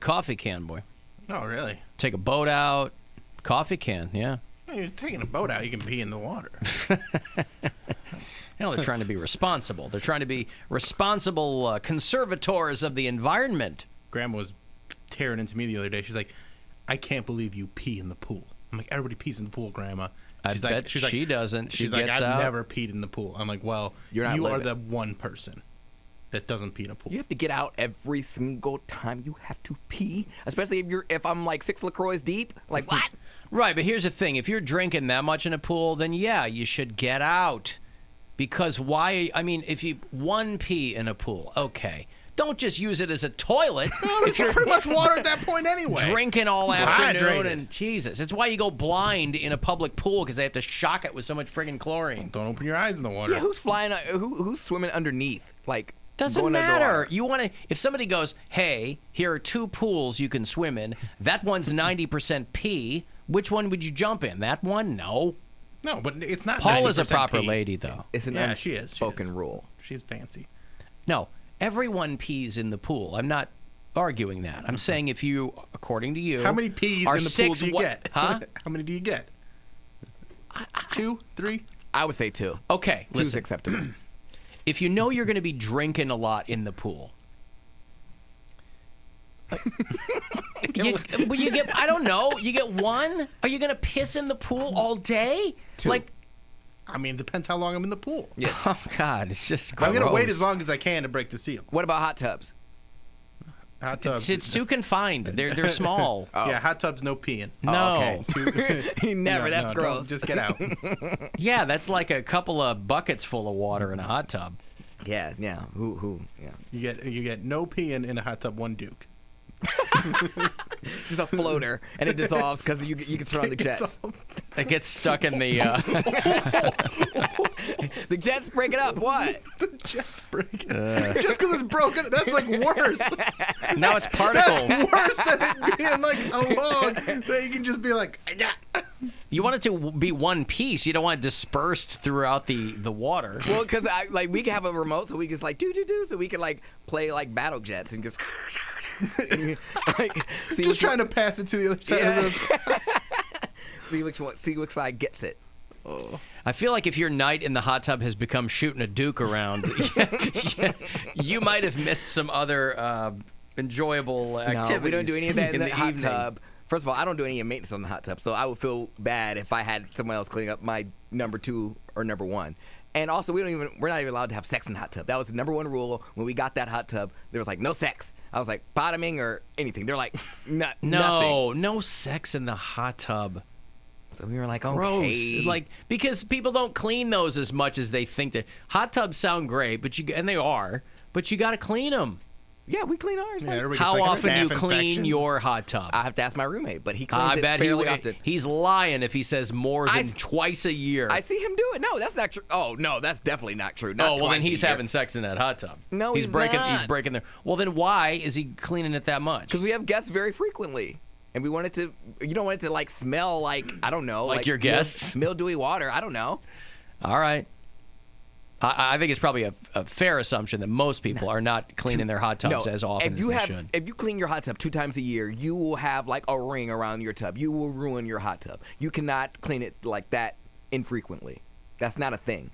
Coffee can, boy. Oh, really? Take a boat out. Coffee can, yeah. Well, you're taking a boat out, you can pee in the water. They're trying to be responsible. They're trying to be responsible conservators of the environment. Grandma was tearing into me the other day. She's like, I can't believe you pee in the pool. I'm like, everybody pees in the pool, Grandma. She's like, she doesn't. She gets I've out. never peed in the pool. I'm like, well, you are the one person that doesn't pee in a pool. You have to get out every single time you have to pee, especially if I'm like 6 LaCroix deep. Like, what? Right, but here's the thing. If you're drinking that much in a pool, then yeah, you should get out. Because why? I mean, if you one pee in a pool, okay. Don't just use it as a toilet. If you're pretty much water at that point anyway. Drinking all afternoon Hydrated. and Jesus. It's why you go blind in a public pool because they have to shock it with so much friggin' chlorine. Don't open your eyes in the water. Yeah, who's flying? Who's swimming underneath? Like, doesn't matter. You want to? If somebody goes, hey, here are 2 pools you can swim in. That one's 90% pee. Which one would you jump in? That one? No. No, but it's not. Paul is a 90% proper pee. lady, though. It's an unspoken rule. She's fancy. No, everyone pees in the pool. I'm not arguing that. I'm saying if you, according to you, how many pees in the pool do you get? Huh? How many do you get? 2, 3? I would say 2. Okay, 2 is listen. acceptable. If you know you're going to be drinking a lot in the pool, you get, I don't know, you get 1? Are you going to piss in the pool all day? 2. Like, I mean, it depends how long I'm in the pool. Yeah. Oh, God, it's just gross. I'm going to wait as long as I can to break the seal. What about hot tubs? Hot tubs. It's too confined. They're small. Oh. Yeah, hot tubs, no peeing. No. Okay. Never. No, That's no, gross. Just get out. Yeah, that's like a couple of buckets full of water in a hot tub. Yeah. Who? Yeah. You get no peeing in a hot tub, 1 Duke. Just a floater, and it dissolves because you can turn on the jets. It gets stuck in the. The jets break it up. What? The jets break it. Just because it's broken, that's like worse. Now it's particles. That's worse than it being like a log that you can just be like. You want it to be one piece. You don't want it dispersed throughout the water. Well, because we can have a remote, so we just like do, so we can like play like battle jets and just like Just trying to pass it to the other side of the. see which side gets it. Oh. I feel like if your night in the hot tub has become shooting a Duke around, you might have missed some other enjoyable activities. No, we don't do any of that in the hot evening. tub. First of all, I don't do any maintenance on the hot tub, so I would feel bad if I had someone else cleaning up my number 2 or number 1. And also, we're not even allowed to have sex in the hot tub. That was the number 1 rule when we got that hot tub. There was like no sex. I was like bottoming or anything. They're like nothing. No sex in the hot tub. So we were like, Gross. okay. Like, because people don't clean those as much as they think that. Hot tubs sound great, and they are, but you got to clean them. Yeah, we clean ours. Yeah, everybody How gets, like, often do you staph clean infections. your hot tub? I have to ask my roommate, but he cleans I it bet fairly often. he's lying if he says more than I twice a year. I see him do it. No, that's not true. Oh, no, that's definitely not true. Not Oh, well, then twice a he's year. having sex in that hot tub. No, he's breaking. not. He's breaking there. Well, then why is he cleaning it that much? Because we have guests very frequently. And we want it to, you don't want it to like smell like, I don't know. Like your guests? Mildewy water. I don't know. All right. I think it's probably a fair assumption that most people are not cleaning their hot tubs as often as they should. If you clean your hot tub 2 times a year, you will have like a ring around your tub. You will ruin your hot tub. You cannot clean it like that infrequently. That's not a thing.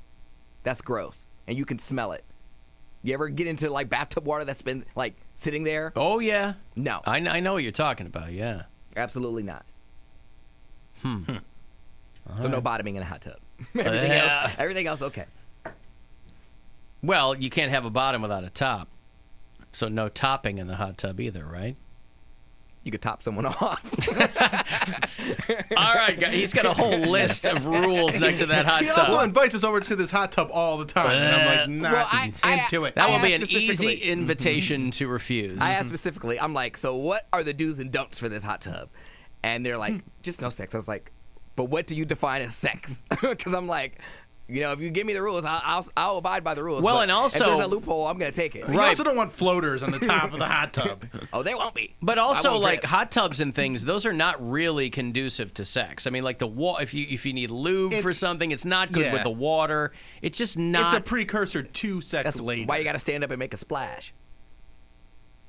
That's gross. And you can smell it. You ever get into like bathtub water that's been like sitting there? Oh, yeah. No. I know what you're talking about, yeah. Absolutely not. So right. no bottoming in a hot tub. Yeah. Everything else, okay. Well, you can't have a bottom without a top. So no topping in the hot tub either, right? You could top someone off. All right, guys. He's got a whole list of rules next to that hot He tub. also invites us over to this hot tub all the time. And I'm like, nah, Well, into it. That will be asked an easy specifically- invitation to refuse. I asked specifically, I'm like, so what are the do's and don'ts for this hot tub? And they're like, just no sex. I was like, but what do you define as sex? Because I'm like, you know, if you give me the rules, I'll abide by the rules. Well, but and also- if there's a loophole, I'm going to take it. You also don't want floaters on the top of the hot tub. Oh, they won't be. But I also, won't like trip. hot tubs and things, those are not really conducive to sex. I mean, like the if you need lube for It's- something, it's not good yeah. with the water. It's just not. It's a precursor to sex That's later. why you got to stand up and make a splash.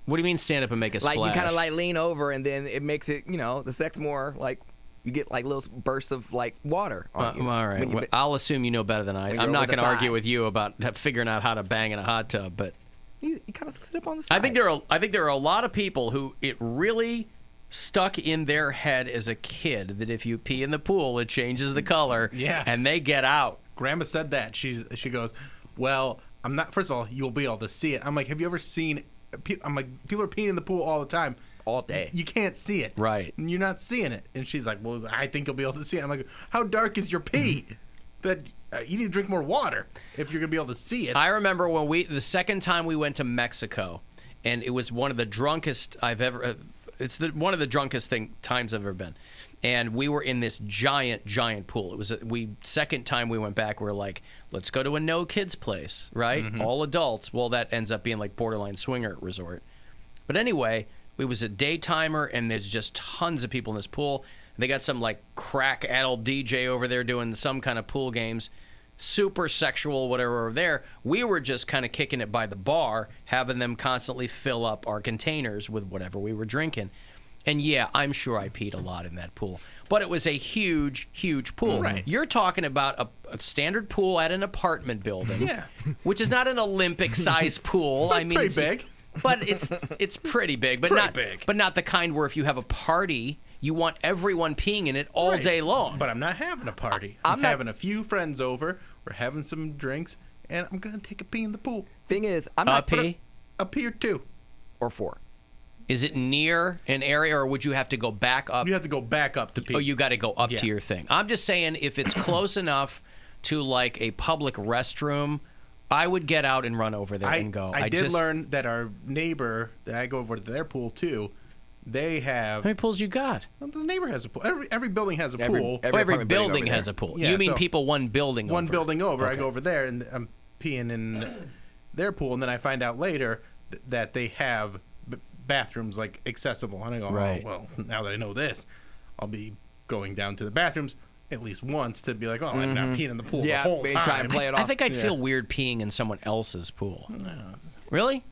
What do you mean stand up and make a Like splash? you kind of like lean over, and then it makes it, the sex more like you get like little bursts of like water. On you all right. when you Well, I'll assume you know better than I. when I'm you're not over the going to argue side. with you about figuring out how to bang in a hot tub, but you kind of sit up on the side. I think there are a lot of people who it really stuck in their head as a kid that if you pee in the pool, it changes the color. Yeah. And they get out. Grandma said that. She goes, well, I'm not. First of all, you'll be able to see it. I'm like, have you ever seen? I'm like, people are peeing in the pool all the time. all day. You can't see it. Right. And you're not seeing it. And she's like, well, I think you'll be able to see it. I'm like, how dark is your pee? That you need to drink more water if you're going to be able to see it. I remember when the second time we went to Mexico, and it was one of the drunkest I've ever. One of the drunkest times I've ever been, and we were in this giant pool. It was second time we went back. We're like, let's go to a no kids place, right? Mm-hmm. All adults. Well, that ends up being like borderline swinger resort. But anyway, it was a daytimer, and there's just tons of people in this pool. They got some like crack adult DJ over there doing some kind of pool games. Super sexual, whatever over there. We were just kind of kicking it by the bar, having them constantly fill up our containers with whatever we were drinking. And yeah, I'm sure I peed a lot in that pool. But it was a huge pool. Right. You're talking about a standard pool at an apartment building. Yeah. Which is not an Olympic-sized pool. That's pretty big. But it's pretty big. But Pretty not big. But not the kind where if you have a party, you want everyone peeing in it all Right. day long. But I'm not having a party. I'm having a few friends over. We're having some drinks, and I'm going to take a pee in the pool. Thing is, I'm not pee? A pee or two. or 4. Is it near an area, or would you have to go back up? You have to go back up to pee. Oh, you got to go up Yeah. to your thing. I'm just saying, if it's close enough to like a public restroom, I would get out and run over there and go. I did learn that our neighbor, that I go over to their pool too, they have. How many pools you got? Well, the neighbor has a pool. Every building has a pool. Every apartment building over has there. a pool. Yeah, you mean so people one building One over? building over, I Okay. go over there and I'm peeing in their pool, and then I find out later that they have bathrooms like accessible. And I go, Right. oh, well, now that I know this, I'll be going down to the bathrooms at least once to be like, oh, I'm not peeing in the pool Yeah, the whole maybe time. try and play it off. I think I'd Yeah. feel weird peeing in someone else's pool. Really?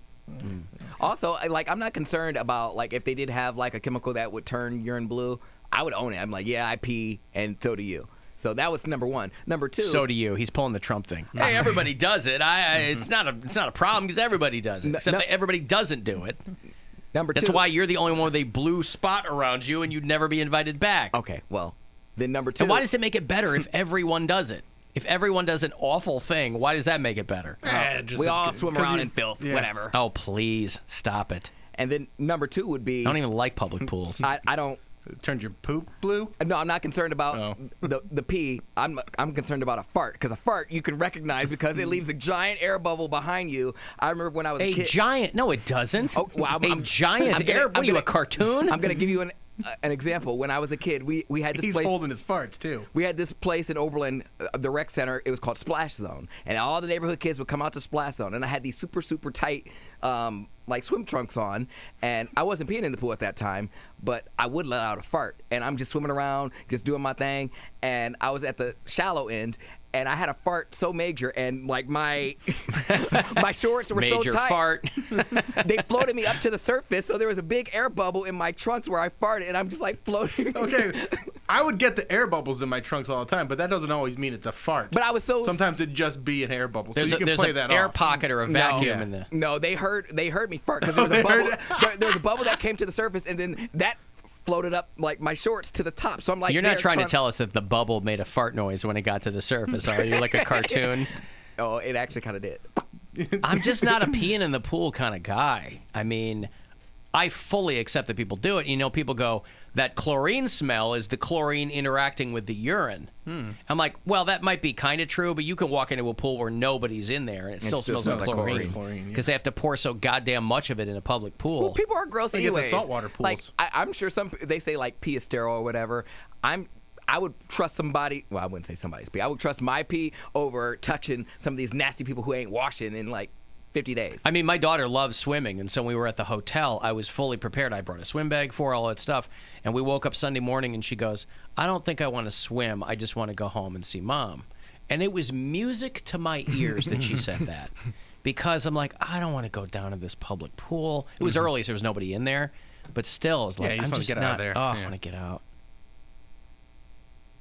Also, I'm not concerned about like if they did have like a chemical that would turn urine blue. I would own it. I'm like, yeah, I pee, and so do you. So that was number 1. Number 2. So do you. He's pulling the Trump thing. Hey, everybody does it. It's not a problem because everybody does it. Except that everybody doesn't do it. Number 2. That's why you're the only one with a blue spot around you, and you'd never be invited back. Okay, well, then number 2. And why does it make it better if everyone does it? If everyone does an awful thing, why does that make it better? we all swim 'cause around you- in filth, yeah. whatever. Oh, please stop it. And then number 2 would be I don't even like public pools. I don't. It turned your poop blue? No, I'm not concerned about Oh. the pee. I'm concerned about a fart, because a fart you can recognize because it leaves a giant air bubble behind you. I remember when I was a A kid. giant? No, it doesn't. Oh, well, a giant I'm gonna- air. I'm What are you, gonna- a cartoon? I'm gonna give you an example. When I was a kid, we had this He's place. holding his farts too. We had this place in Oberlin, the rec center. It was called Splash Zone, and all the neighborhood kids would come out to Splash Zone. And I had these super tight, like swim trunks on, and I wasn't peeing in the pool at that time, but I would let out a fart. And I'm just swimming around, just doing my thing. And I was at the shallow end, and I had a fart so major, and like my my shorts were Major so tight. fart. They floated me up to the surface, so there was a big air bubble in my trunks where I farted, and I'm just like floating. Okay, I would get the air bubbles in my trunks all the time, but that doesn't always mean it's a fart. But I was so Sometimes it'd just be an air bubble, so There's you can there's play an that air off. pocket or a vacuum in there. No, they heard me fart because there was a bubble. There was a bubble that came to the surface, and then that floated up like my shorts to the top. So I'm like, You're not there trying to tell us that the bubble made a fart noise when it got to the surface, are you? Like a cartoon? Oh, it actually kind of did. I'm just not a peeing in the pool kind of guy. I mean, I fully accept that people do it. You know, people go, that chlorine smell is the chlorine interacting with the urine. I'm like, well, that might be kind of true, but you can walk into a pool where nobody's in there and it still smells like chlorine. Chlorine, Because they have to pour so goddamn much of it in a public pool. Well, people are gross They get the anyways. saltwater pools. Like I'm sure they say like pee is sterile or whatever. I would trust somebody. Well, I wouldn't say somebody's pee. I would trust my pee over touching some of these nasty people who ain't washing in like 50 days. I mean, my daughter loves swimming, and so when we were at the hotel, I was fully prepared. I brought a swim bag for all that stuff, and we woke up Sunday morning, and she goes, I don't think I want to swim. I just want to go home and see Mom. And it was music to my ears that she said that. because I'm like, I don't want to go down to this public pool. It was early, so there was nobody in there. But still, it's like, you just I'm wanna just get not. out of there. Oh, I Yeah. want to get out.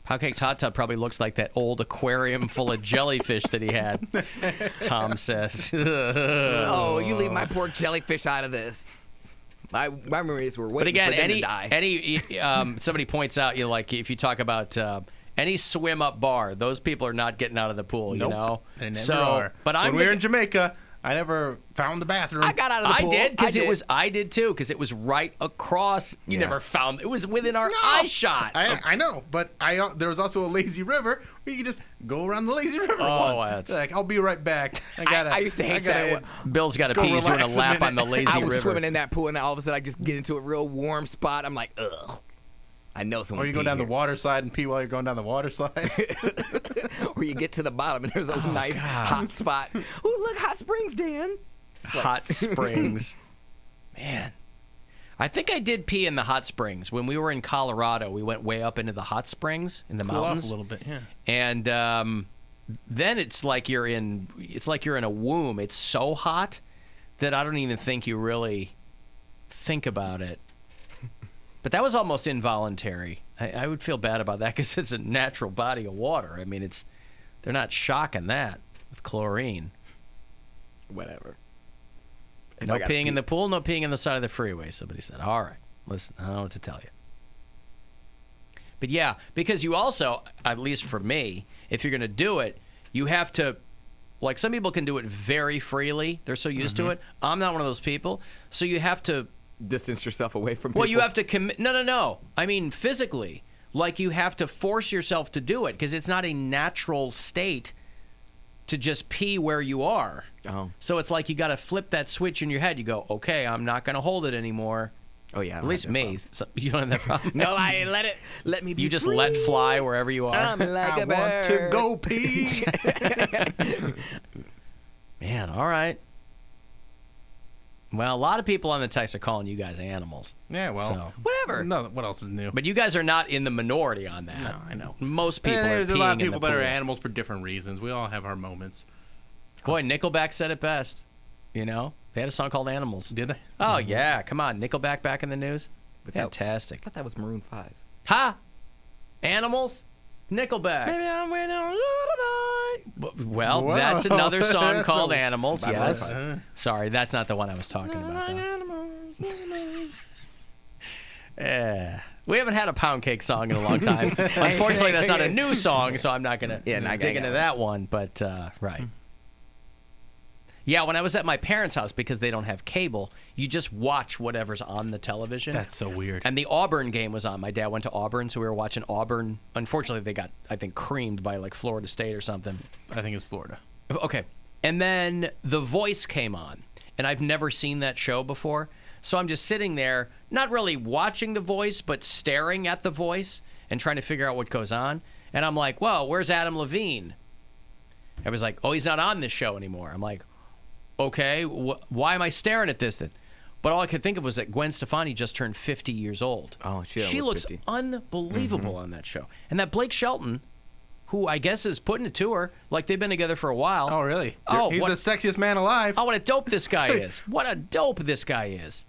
Poundcake's hot tub probably looks like that old aquarium full of jellyfish that he had. Tom says. Oh, you leave my poor jellyfish out of this. My memories were But waiting again, for them to die. somebody points out, like if you talk about any swim up bar, those people are not getting out of the pool. Nope. You know, They never so, are. But when we were in Jamaica, I never found the bathroom. I got out of the pool. I did because did. I did too because it was right across. You Yeah. never found it was within our eye shot. I know, but there was also a lazy river where you could just go around the lazy river. Oh, once. that's- Like, I'll be right back. I used to hate that. Bill's got a Go pee. He's doing a relax a lap on the minute. lazy I was river. swimming in that pool, and all of a sudden I just get into a real warm spot. I'm like, ugh. I know someone. Or you go down here. the water slide and pee while you're going down the water slide. Or you get to the bottom and there's a nice hot spot. Ooh, look, hot springs, Dan. Hot springs. Man. I think I did pee in the hot springs. When we were in Colorado, we went way up into the hot springs in the Cool off mountains. a little bit, yeah. And then it's like you're in a womb. It's so hot that I don't even think you really think about it. But that was almost involuntary. I would feel bad about that because it's a natural body of water. I mean, they're not shocking that with chlorine. Whatever. No peeing in the pool, no peeing in the side of the freeway, somebody said. All right, listen, I don't know what to tell you. But yeah, because you also, at least for me, if you're going to do it, you have to, like some people can do it very freely. They're so used to it. I'm not one of those people. So you have to Distance yourself away from people. Well, you have to commit. No. I mean, physically. Like, you have to force yourself to do it because it's not a natural state to just pee where you are. Oh. So it's like you got to flip that switch in your head. You go, okay, I'm not going to hold it anymore. Oh, yeah. At least me. So, you don't have that problem. No, I let me be You just free. let fly wherever you are. I'm like I a want to bird. go pee. Man, all right. Well, a lot of people on the text are calling you guys animals. Yeah, well, So. Whatever. no, what else is new? But you guys are not in the minority on that. No, I know. Most people There's are peeing a lot of in people the that are pool. animals for different reasons. We all have our moments. Boy, Nickelback said it best. You know? They had a song called Animals. Did they? Oh, yeah. Come on. Nickelback back in the news? What's that? Fantastic. I thought that was Maroon 5. Ha! Animals? Nickelback. Maybe I'm waiting on you tonight. Well, Wow. that's another song That's called a- Animals, By yes. Maroon 5. Sorry, that's not the one I was talking about, though. We haven't had a Poundcake song in a long time. Unfortunately, that's not a new song, so I'm not going to dig into that one. But, right. Yeah, when I was at my parents' house, because they don't have cable, you just watch whatever's on the television. That's so weird. And the Auburn game was on. My dad went to Auburn, so we were watching Auburn. Unfortunately, they got, I think, creamed by, like, Florida State or something. I think it's Florida. Okay. And then The Voice came on, and I've never seen that show before. So I'm just sitting there, not really watching The Voice, but staring at The Voice and trying to figure out what goes on. And I'm like, whoa, where's Adam Levine? I was like, oh, he's not on this show anymore. I'm like, okay, why am I staring at this then? But all I could think of was that Gwen Stefani just turned 50 years old. Oh, she looks 50. unbelievable on that show. And that Blake Shelton, who I guess is putting it to her, like they've been together for a while. Oh, really? Oh, He's what- the sexiest man alive. Oh, what a dope this guy is. What a dope this guy is.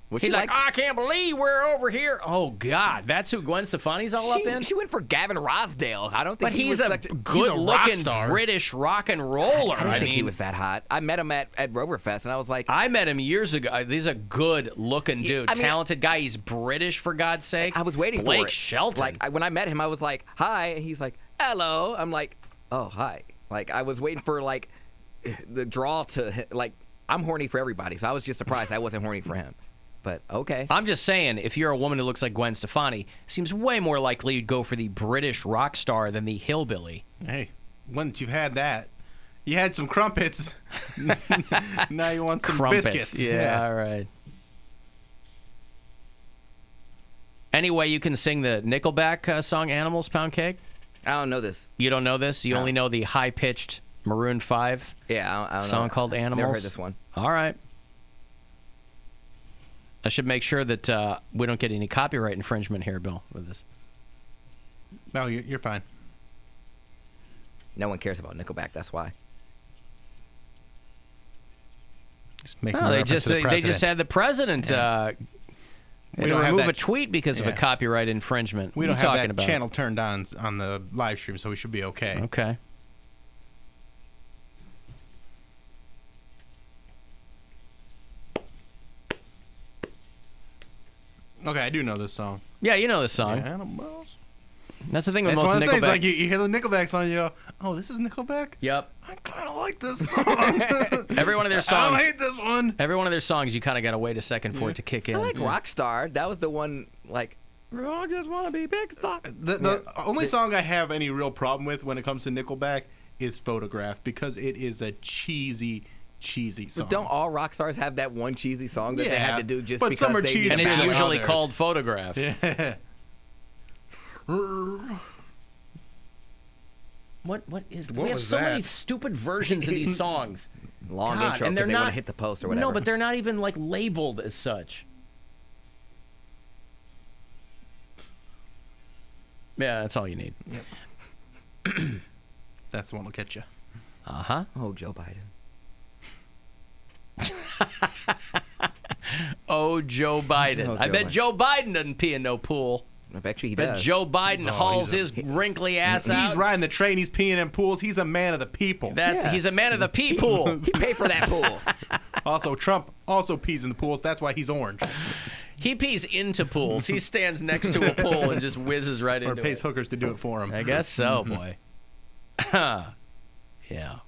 Well, He's she like, likes. I can't believe we're over here. Oh, God. That's who Gwen Stefani's all up in? She went for Gavin Rosdale. I don't think But he he's was a such rock good-looking star. British rock and roller. I don't think he mean, was that hot. I met him at Roverfest, and I was like, I met him years ago. He's a good-looking dude. I mean- Talented guy. He's British, for God's sake. I was waiting Blake for it. Shelton. Like when I met him, I was like, "Hi," and he's like, "Hello." I'm like, "Oh, hi." Like I was waiting for like the draw to like. I'm horny for everybody, so I was just surprised I wasn't horny for him. But okay. I'm just saying, if you're a woman who looks like Gwen Stefani, seems way more likely you'd go for the British rock star than the hillbilly. Hey, once you've had that, you had some crumpets. Now you want some Crumpets. biscuits. Yeah, all right. Anyway, you can sing the Nickelback song Animals, Poundcake? I don't know this. You don't know this? You No. only know the high-pitched Maroon 5 Yeah, I don't know. song called Animals? Never heard this one. All right. I should make sure that we don't get any copyright infringement here, Bill, with this. No, you're fine. No one cares about Nickelback. That's why. Just making No, a they reference just to the president. had the president had to don't have remove that a tweet because of a yeah. copyright infringement. We What don't are you have talking that about? channel turned on the live stream, so we should be okay. Okay. Okay, I do know this song. Yeah, you know this song. Animals. That's the thing with That's most one of the things. Nickelback. Like you hear the Nickelback song, you go, "Oh, this is Nickelback." Yep. I kind of like this song. Every one of their I songs. don't hate this one. Every one of their songs, you kind of got to wait a second for it to kick in. I like Rockstar. That was the one, like, I just want to be big star. The only song I have any real problem with when it comes to Nickelback is Photograph, because it is a cheesy song. But don't all rock stars have that one cheesy song that they had to do just but because some are they cheesy and it's than usually others. called Photograph. Yeah. What is? What we have was so many that? stupid versions of these songs. long God, intro and because they're they want not- to hit the post or whatever. No, but they're not even like labeled as such. Yeah, that's all you need. That's the one that'll catch you. Uh huh. Oh, Joe Biden. Oh, Joe Biden. Oh, I Joe bet Biden. Joe Biden doesn't pee in no pool. I bet you he But does. Joe Biden Oh, hauls he's his wrinkly ass out. He's riding the train. He's peeing in pools. He's a man of the people. Yeah. He's a man of the pee pool. He paid for that pool. Also, Trump also pees in the pools. That's why he's orange. He pees into pools. He stands next to a pool and just whizzes right Or into pays it. hookers to do it for him. I guess so, boy. Yeah.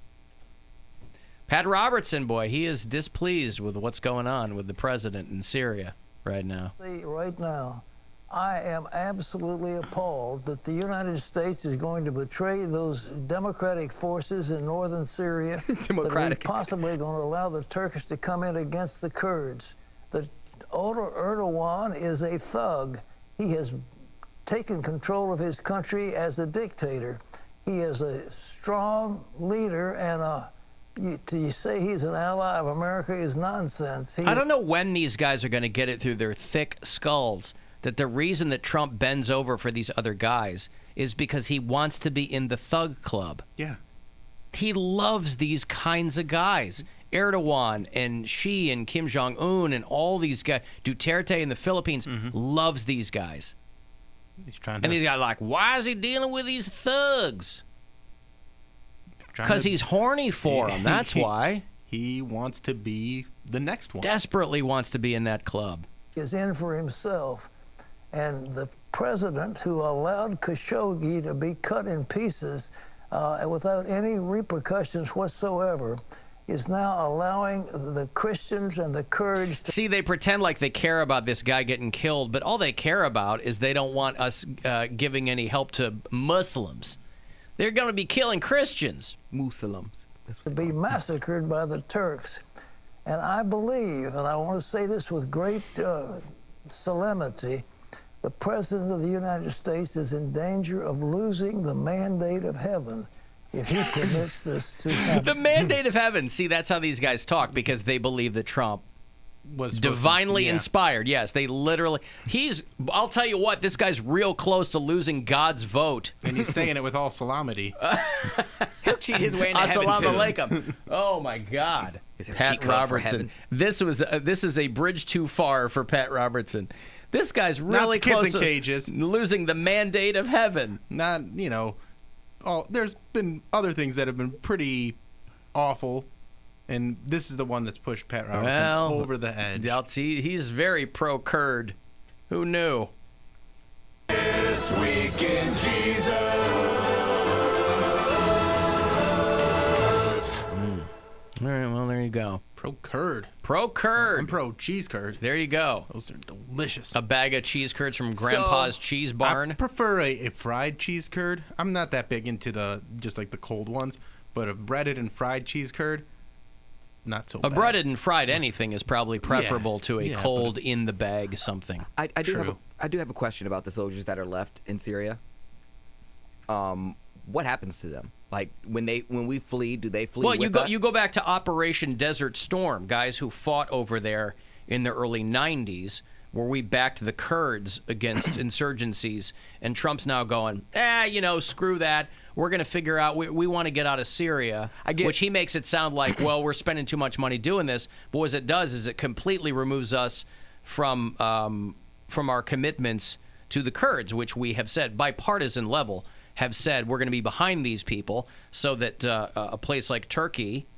Pat Robertson, boy, he is displeased with what's going on with the president in Syria right now. See, right now, I am absolutely appalled that the United States is going to betray those democratic forces in northern Syria. Democratic. That are possibly going to allow the Turkish to come in against the Kurds. That Erdogan is a thug. He has taken control of his country as a dictator. He is a strong leader, and to say he's an ally of America is nonsense. I don't know when these guys are going to get it through their thick skulls that the reason that Trump bends over for these other guys is because he wants to be in the thug club. Yeah. He loves these kinds of guys. Erdogan and Xi and Kim Jong-un and all these guys, Duterte in the Philippines, loves these guys. He's trying to. And these guys are like, why is he dealing with these thugs? Because he's horny for them. That's why. He wants to be the next one. Desperately wants to be in that club. Is in for himself. And the president who allowed Khashoggi to be cut in pieces without any repercussions whatsoever is now allowing the Christians and the Kurds to... See, they pretend like they care about this guy getting killed, but all they care about is they don't want us giving any help to Muslims. They're going to be killing Christians. Muslims. to be massacred by the Turks. And I believe, and I want to say this with great solemnity, the President of the United States is in danger of losing the mandate of heaven if he permits this to happen. The mandate of heaven. See, that's how these guys talk because they believe that Trump Was divinely inspired. Yes, they literally. I'll tell you what, this guy's real close to losing God's vote. And he's saying it with all solemnity. He'll cheat his way into heaven Assalamu too. alaikum. Oh my God, Is there a Pat cheat code for Robertson. heaven? This is a bridge too far for Pat Robertson. This guy's really Not kids close in to cages. losing the mandate of heaven. Not, there's been other things that have been pretty awful. And this is the one that's pushed Pat Robertson over the edge. He's very pro-Kurd. Who knew? This Week in Jesus. All right, well, there you go. Pro-curd. Pro-Kurd. I'm pro-cheese curd. There you go. Those are delicious. A bag of cheese curds from Grandpa's Cheese Barn. I prefer a fried cheese curd. I'm not that big into just like the cold ones, but a breaded and fried cheese curd, not so A bad. breaded and fried anything is probably preferable to a Yeah, cold but in the bag something. I do have True. I do have a question about the soldiers that are left in Syria. What happens to them? Like when we flee, do they flee? Well, with us? you go back to Operation Desert Storm, guys who fought over there in the early 90s, where we backed the Kurds against insurgencies, and Trump's now going, screw that. we're going to figure out, we want to get out of Syria, which he makes it sound like, well, we're spending too much money doing this. But what it does is it completely removes us from our commitments to the Kurds, which we have said, bipartisan level, have said we're going to be behind these people so that a place like Turkey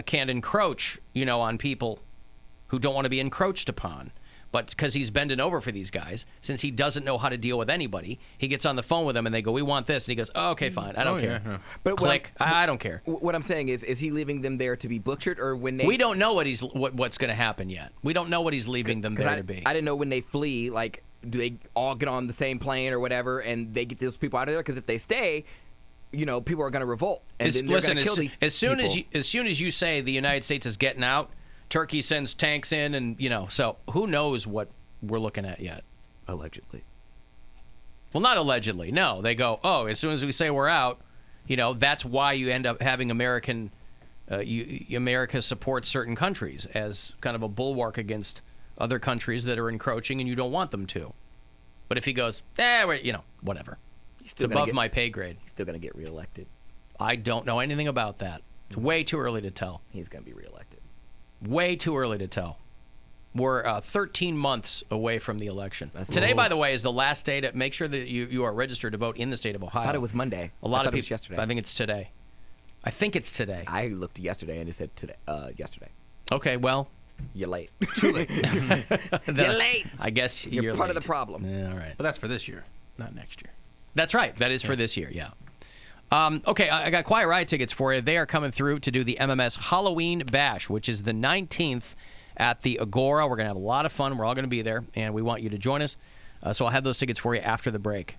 can't encroach, on people who don't want to be encroached upon. But because he's bending over for these guys, since he doesn't know how to deal with anybody, he gets on the phone with them and they go, we want this. And he goes, oh, okay, fine. I don't care. Yeah. But click. I don't care. What I'm saying is he leaving them there to be butchered, or when they? We don't know what's going to happen yet. We don't know what he's leaving them there to be. I didn't know when they flee, like, do they all get on the same plane or whatever, and they get those people out of there? Because if they stay, people are going to revolt, and then they're going to kill these as soon people. as soon as you say the United States is getting out, Turkey sends tanks in, and so who knows what we're looking at yet? Allegedly. Well, not allegedly. No, they go, oh, as soon as we say we're out, that's why you end up having America supports certain countries as kind of a bulwark against other countries that are encroaching and you don't want them to. But if he goes, whatever. It's above my pay grade. He's still going to get reelected. I don't know anything about that. It's way too early to tell. He's going to be reelected. Way too early to tell. We're 13 months away from the election. Today, by the way, is the last day to make sure that you are registered to vote in the state of Ohio. I thought it was Monday. A lot of people. It was yesterday. I think it's today. I think it's today. I looked yesterday and it said today. Yesterday. Okay, well. You're late. Too late. You're late. I guess you're part late. of the problem. Yeah, all right. But that's for this year, not next year. That's right. That is for this year, yeah. Okay, I got Quiet Riot tickets for you. They are coming through to do the MMS Halloween Bash, which is the 19th at the Agora. We're going to have a lot of fun. We're all going to be there, and we want you to join us. So I'll have those tickets for you after the break.